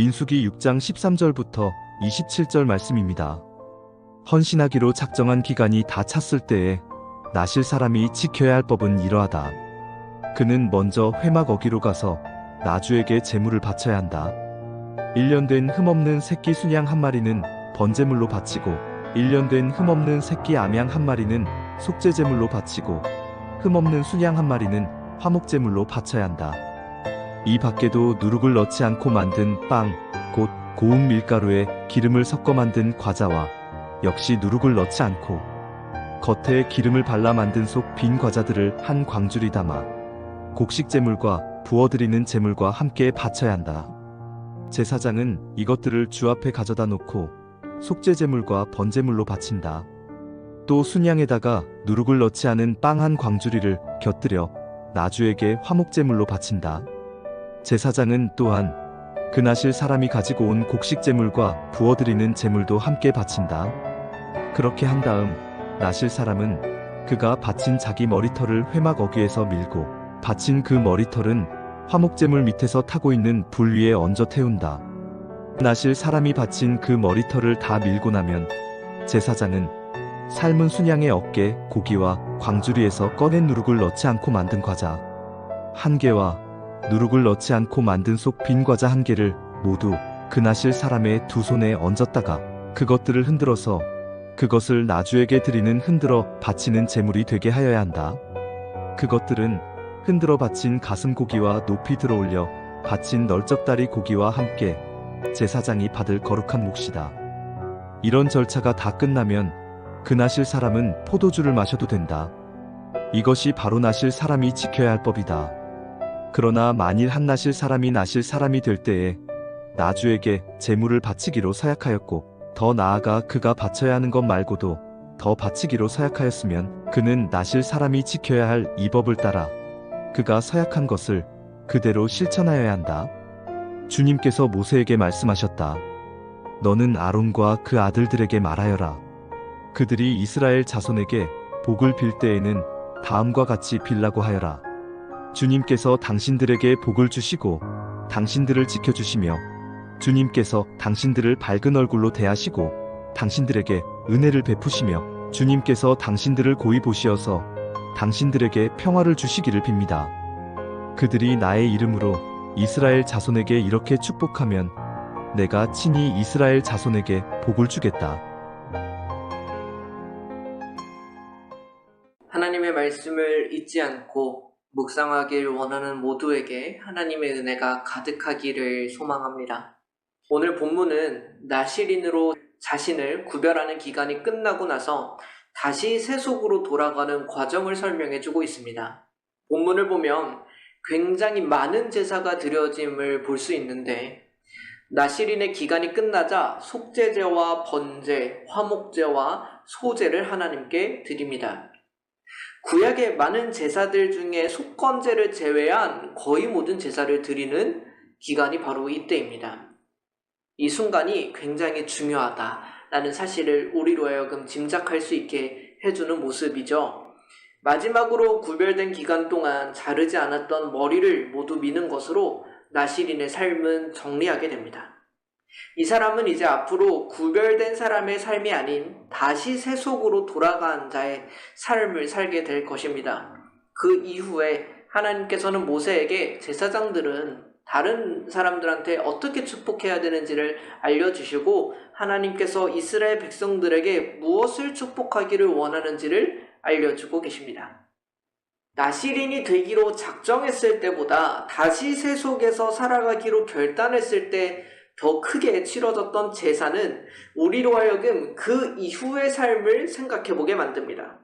민수기 6장 13절부터 27절 말씀입니다. 헌신하기로 작정한 기간이 다 찼을 때에 나실 사람이 지켜야 할 법은 이러하다. 그는 먼저 회막 어기로 가서 나주에게 제물을 바쳐야 한다. 1년 된 흠없는 새끼 순양 한 마리는 번제물로 바치고 1년 된 흠없는 새끼 암양 한 마리는 속죄제물로 바치고 흠없는 순양 한 마리는 화목제물로 바쳐야 한다. 이 밖에도 누룩을 넣지 않고 만든 빵, 곧 고운 밀가루에 기름을 섞어 만든 과자와 역시 누룩을 넣지 않고 겉에 기름을 발라 만든 속 빈 과자들을 한 광주리 담아 곡식제물과 부어드리는 제물과 함께 바쳐야 한다. 제사장은 이것들을 주 앞에 가져다 놓고 속죄제물과 번제물로 바친다. 또 순양에다가 누룩을 넣지 않은 빵 한 광주리를 곁들여 나주에게 화목제물로 바친다. 제사장은 또한 그 나실 사람이 가지고 온 곡식제물과 부어드리는 제물도 함께 바친다. 그렇게 한 다음 나실 사람은 그가 바친 자기 머리털을 회막 어귀에서 밀고 바친 그 머리털은 화목제물 밑에서 타고 있는 불 위에 얹어 태운다. 나실 사람이 바친 그 머리털을 다 밀고 나면 제사장은 삶은 순양의 어깨, 고기와 광주리에서 꺼낸 누룩을 넣지 않고 만든 과자 한 개와 누룩을 넣지 않고 만든 속 빈 과자 한 개를 모두 그 나실 사람의 두 손에 얹었다가 그것들을 흔들어서 그것을 나주에게 드리는 흔들어 바치는 제물이 되게 하여야 한다. 그것들은 흔들어 바친 가슴 고기와 높이 들어올려 바친 널쩍다리 고기와 함께 제사장이 받을 거룩한 몫이다. 이런 절차가 다 끝나면 그 나실 사람은 포도주를 마셔도 된다. 이것이 바로 나실 사람이 지켜야 할 법이다. 그러나 만일 한 나실 사람이 될 때에 나주에게 제물을 바치기로 서약하였고 더 나아가 그가 바쳐야 하는 것 말고도 더 바치기로 서약하였으면 그는 나실 사람이 지켜야 할 이 법을 따라 그가 서약한 것을 그대로 실천하여야 한다. 주님께서 모세에게 말씀하셨다. 너는 아론과 그 아들들에게 말하여라. 그들이 이스라엘 자손에게 복을 빌 때에는 다음과 같이 빌라고 하여라. 주님께서 당신들에게 복을 주시고 당신들을 지켜주시며 주님께서 당신들을 밝은 얼굴로 대하시고 당신들에게 은혜를 베푸시며 주님께서 당신들을 고이 보시어서 당신들에게 평화를 주시기를 빕니다. 그들이 나의 이름으로 이스라엘 자손에게 이렇게 축복하면 내가 친히 이스라엘 자손에게 복을 주겠다. 하나님의 말씀을 잊지 않고 묵상하길 원하는 모두에게 하나님의 은혜가 가득하기를 소망합니다. 오늘 본문은 나실인으로 자신을 구별하는 기간이 끝나고 나서 다시 세속으로 돌아가는 과정을 설명해주고 있습니다. 본문을 보면 굉장히 많은 제사가 드려짐을 볼 수 있는데 나실인의 기간이 끝나자 속죄제와 번제, 화목제와 소제를 하나님께 드립니다. 구약의 많은 제사들 중에 속건제를 제외한 거의 모든 제사를 드리는 기간이 바로 이때입니다. 이 순간이 굉장히 중요하다라는 사실을 우리로 하여금 짐작할 수 있게 해주는 모습이죠. 마지막으로 구별된 기간 동안 자르지 않았던 머리를 모두 미는 것으로 나실인의 삶은 정리하게 됩니다. 이 사람은 이제 앞으로 구별된 사람의 삶이 아닌 다시 세속으로 돌아간 자의 삶을 살게 될 것입니다. 그 이후에 하나님께서는 모세에게 제사장들은 다른 사람들한테 어떻게 축복해야 되는지를 알려주시고 하나님께서 이스라엘 백성들에게 무엇을 축복하기를 원하는지를 알려주고 계십니다. 나실인이 되기로 작정했을 때보다 다시 세속에서 살아가기로 결단했을 때 더 크게 치러졌던 제사는 우리로 하여금 그 이후의 삶을 생각해보게 만듭니다.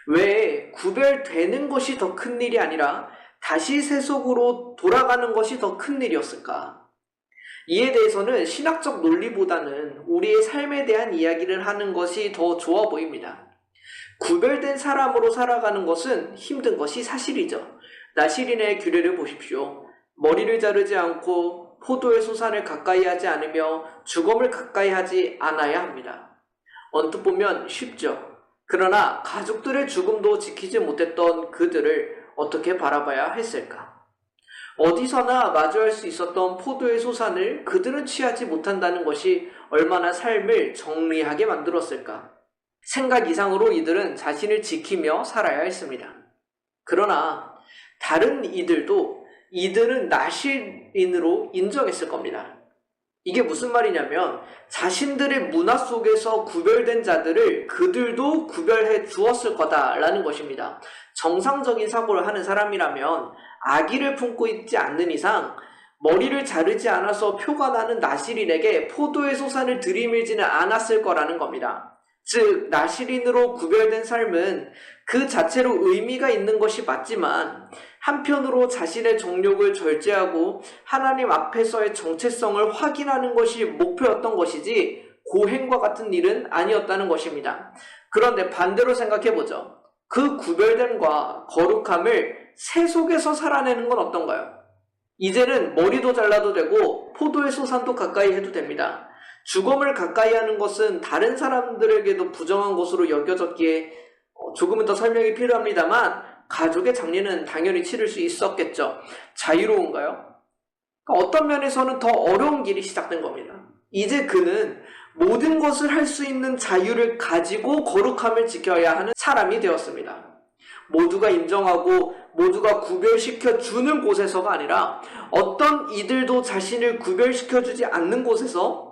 왜 구별되는 것이 더 큰 일이 아니라 다시 세속으로 돌아가는 것이 더 큰 일이었을까? 이에 대해서는 신학적 논리보다는 우리의 삶에 대한 이야기를 하는 것이 더 좋아 보입니다. 구별된 사람으로 살아가는 것은 힘든 것이 사실이죠. 나실인의 규례를 보십시오. 머리를 자르지 않고 포도의 소산을 가까이 하지 않으며 주검을 가까이 하지 않아야 합니다. 언뜻 보면 쉽죠. 그러나 가족들의 죽음도 지키지 못했던 그들을 어떻게 바라봐야 했을까? 어디서나 마주할 수 있었던 포도의 소산을 그들은 취하지 못한다는 것이 얼마나 삶을 정리하게 만들었을까. 생각 이상으로 이들은 자신을 지키며 살아야 했습니다. 그러나 다른 이들은 나실인으로 인정했을 겁니다. 이게 무슨 말이냐면 자신들의 문화 속에서 구별된 자들을 그들도 구별해 주었을 거다라는 것입니다. 정상적인 사고를 하는 사람이라면 악의를 품고 있지 않는 이상 머리를 자르지 않아서 표가 나는 나실인에게 포도의 소산을 들이밀지는 않았을 거라는 겁니다. 즉 나실인으로 구별된 삶은 그 자체로 의미가 있는 것이 맞지만 한편으로 자신의 정욕을 절제하고 하나님 앞에서의 정체성을 확인하는 것이 목표였던 것이지 고행과 같은 일은 아니었다는 것입니다. 그런데 반대로 생각해보죠. 그 구별됨과 거룩함을 세속에서 살아내는 건 어떤가요? 이제는 머리도 잘라도 되고 포도의 소산도 가까이 해도 됩니다. 죽음을 가까이 하는 것은 다른 사람들에게도 부정한 것으로 여겨졌기에 조금은 더 설명이 필요합니다만 가족의 장례는 당연히 치를 수 있었겠죠. 자유로운가요? 어떤 면에서는 더 어려운 길이 시작된 겁니다. 이제 그는 모든 것을 할 수 있는 자유를 가지고 거룩함을 지켜야 하는 사람이 되었습니다. 모두가 인정하고 모두가 구별시켜 주는 곳에서가 아니라 어떤 이들도 자신을 구별시켜 주지 않는 곳에서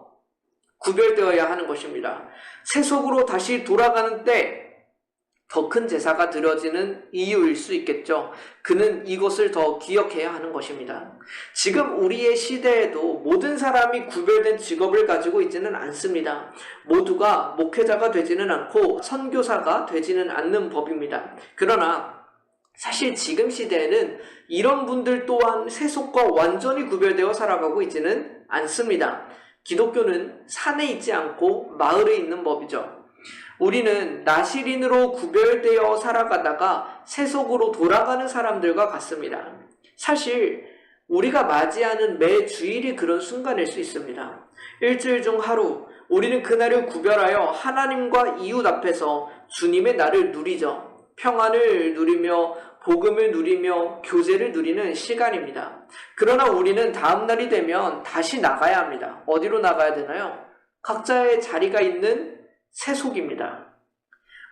구별되어야 하는 것입니다. 세속으로 다시 돌아가는 때 더 큰 제사가 드려지는 이유일 수 있겠죠. 그는 이것을 더 기억해야 하는 것입니다. 지금 우리의 시대에도 모든 사람이 구별된 직업을 가지고 있지는 않습니다. 모두가 목회자가 되지는 않고 선교사가 되지는 않는 법입니다. 그러나 사실 지금 시대에는 이런 분들 또한 세속과 완전히 구별되어 살아가고 있지는 않습니다. 기독교는 산에 있지 않고 마을에 있는 법이죠. 우리는 나실인으로 구별되어 살아가다가 세속으로 돌아가는 사람들과 같습니다. 사실 우리가 맞이하는 매 주일이 그런 순간일 수 있습니다. 일주일 중 하루 우리는 그날을 구별하여 하나님과 이웃 앞에서 주님의 날을 누리죠. 평안을 누리며 복음을 누리며 교제를 누리는 시간입니다. 그러나 우리는 다음 날이 되면 다시 나가야 합니다. 어디로 나가야 되나요? 각자의 자리가 있는 세속입니다.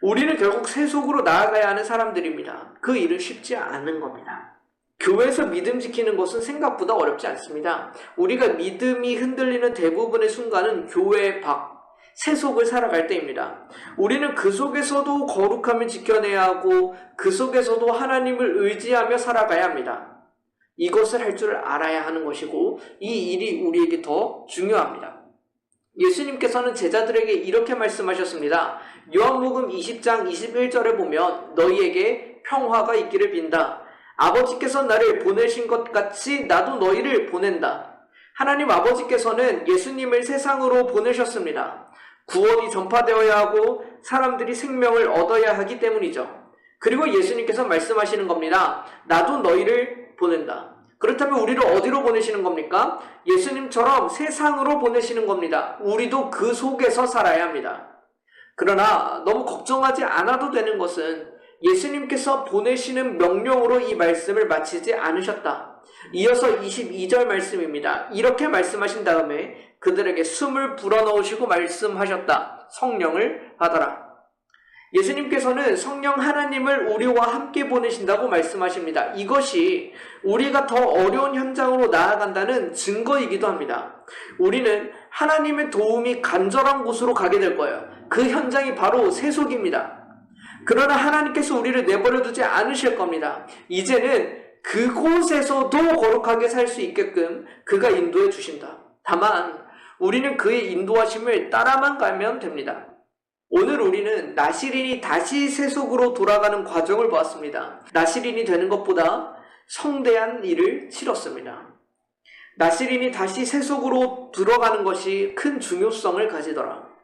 우리는 결국 세속으로 나아가야 하는 사람들입니다. 그 일은 쉽지 않은 겁니다. 교회에서 믿음 지키는 것은 생각보다 어렵지 않습니다. 우리가 믿음이 흔들리는 대부분의 순간은 교회 밖, 세속을 살아갈 때입니다. 우리는 그 속에서도 거룩함을 지켜내야 하고 그 속에서도 하나님을 의지하며 살아가야 합니다. 이것을 할 줄 알아야 하는 것이고 이 일이 우리에게 더 중요합니다. 예수님께서는 제자들에게 이렇게 말씀하셨습니다. 요한복음 20장 21절에 보면 너희에게 평화가 있기를 빈다. 아버지께서 나를 보내신 것 같이 나도 너희를 보낸다. 하나님 아버지께서는 예수님을 세상으로 보내셨습니다. 구원이 전파되어야 하고 사람들이 생명을 얻어야 하기 때문이죠. 그리고 예수님께서 말씀하시는 겁니다. 나도 너희를 보낸다. 그렇다면 우리를 어디로 보내시는 겁니까? 예수님처럼 세상으로 보내시는 겁니다. 우리도 그 속에서 살아야 합니다. 그러나 너무 걱정하지 않아도 되는 것은 예수님께서 보내시는 명령으로 이 말씀을 마치지 않으셨다. 이어서 22절 말씀입니다. 이렇게 말씀하신 다음에 그들에게 숨을 불어넣으시고 말씀하셨다. 성령을 받아라. 예수님께서는 성령 하나님을 우리와 함께 보내신다고 말씀하십니다. 이것이 우리가 더 어려운 현장으로 나아간다는 증거이기도 합니다. 우리는 하나님의 도움이 간절한 곳으로 가게 될 거예요. 그 현장이 바로 세속입니다. 그러나 하나님께서 우리를 내버려 두지 않으실 겁니다. 이제는 그곳에서도 거룩하게 살 수 있게끔 그가 인도해 주신다. 다만 우리는 그의 인도하심을 따라만 가면 됩니다. 오늘 우리는 나실인이 다시 세속으로 돌아가는 과정을 보았습니다. 나실인이 되는 것보다 성대한 일을 치렀습니다. 나실인이 다시 세속으로 들어가는 것이 큰 중요성을 가지더라.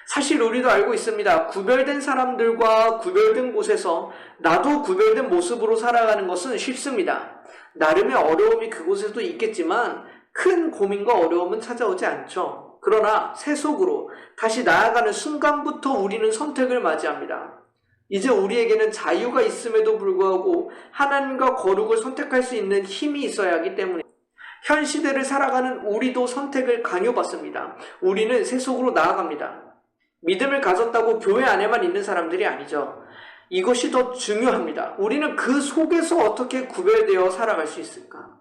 사실 우리도 알고 있습니다. 구별된 사람들과 구별된 곳에서 나도 구별된 모습으로 살아가는 것은 쉽습니다. 나름의 어려움이 그곳에도 있겠지만 큰 고민과 어려움은 찾아오지 않죠. 그러나 세속으로 다시 나아가는 순간부터 우리는 선택을 맞이합니다. 이제 우리에게는 자유가 있음에도 불구하고 하나님과 거룩을 선택할 수 있는 힘이 있어야 하기 때문에 현 시대를 살아가는 우리도 선택을 강요받습니다. 우리는 세속으로 나아갑니다. 믿음을 가졌다고 교회 안에만 있는 사람들이 아니죠. 이것이 더 중요합니다. 우리는 그 속에서 어떻게 구별되어 살아갈 수 있을까?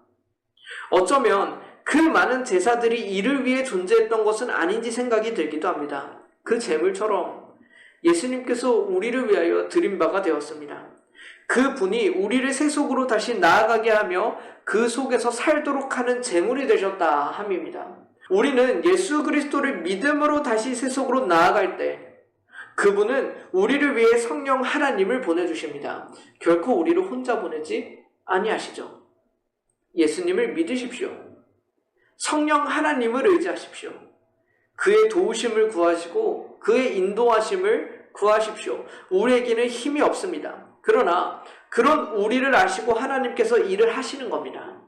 어쩌면 그 많은 제사들이 이를 위해 존재했던 것은 아닌지 생각이 들기도 합니다. 그 제물처럼 예수님께서 우리를 위하여 드린 바가 되었습니다. 그 분이 우리를 세속으로 다시 나아가게 하며 그 속에서 살도록 하는 제물이 되셨다 함입니다. 우리는 예수 그리스도를 믿음으로 다시 세속으로 나아갈 때 그분은 우리를 위해 성령 하나님을 보내주십니다. 결코 우리를 혼자 보내지 아니하시죠. 예수님을 믿으십시오. 성령 하나님을 의지하십시오. 그의 도우심을 구하시고 그의 인도하심을 구하십시오. 우리에게는 힘이 없습니다. 그러나 그런 우리를 아시고 하나님께서 일을 하시는 겁니다.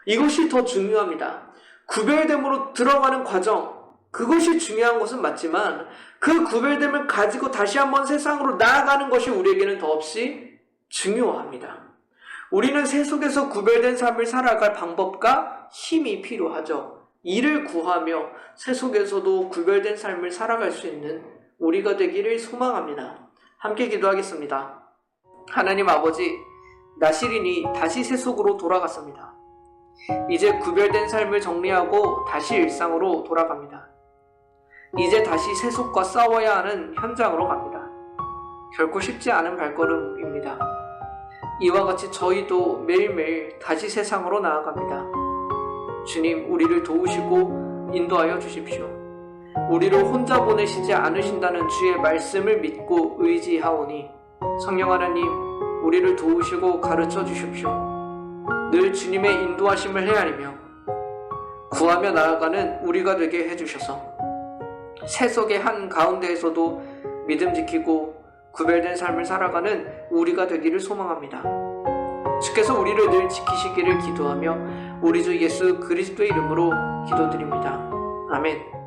이것이 더 중요합니다. 구별됨으로 들어가는 과정, 그것이 중요한 것은 맞지만 그 구별됨을 가지고 다시 한번 세상으로 나아가는 것이 우리에게는 더없이 중요합니다. 우리는 세속에서 구별된 삶을 살아갈 방법과 힘이 필요하죠. 이를 구하며 세속에서도 구별된 삶을 살아갈 수 있는 우리가 되기를 소망합니다. 함께 기도하겠습니다. 하나님 아버지, 나시린이 다시 세속으로 돌아갔습니다. 이제 구별된 삶을 정리하고 다시 일상으로 돌아갑니다. 이제 다시 세속과 싸워야 하는 현장으로 갑니다. 결코 쉽지 않은 발걸음입니다. 이와 같이 저희도 매일매일 다시 세상으로 나아갑니다. 주님, 우리를 도우시고 인도하여 주십시오. 우리를 혼자 보내시지 않으신다는 주의 말씀을 믿고 의지하오니 성령 하나님, 우리를 도우시고 가르쳐 주십시오. 늘 주님의 인도하심을 헤아리며 구하며 나아가는 우리가 되게 해주셔서 세속의 한 가운데에서도 믿음 지키고 구별된 삶을 살아가는 우리가 되기를 소망합니다. 주께서 우리를 늘 지키시기를 기도하며 우리 주 예수 그리스도의 이름으로 기도드립니다. 아멘.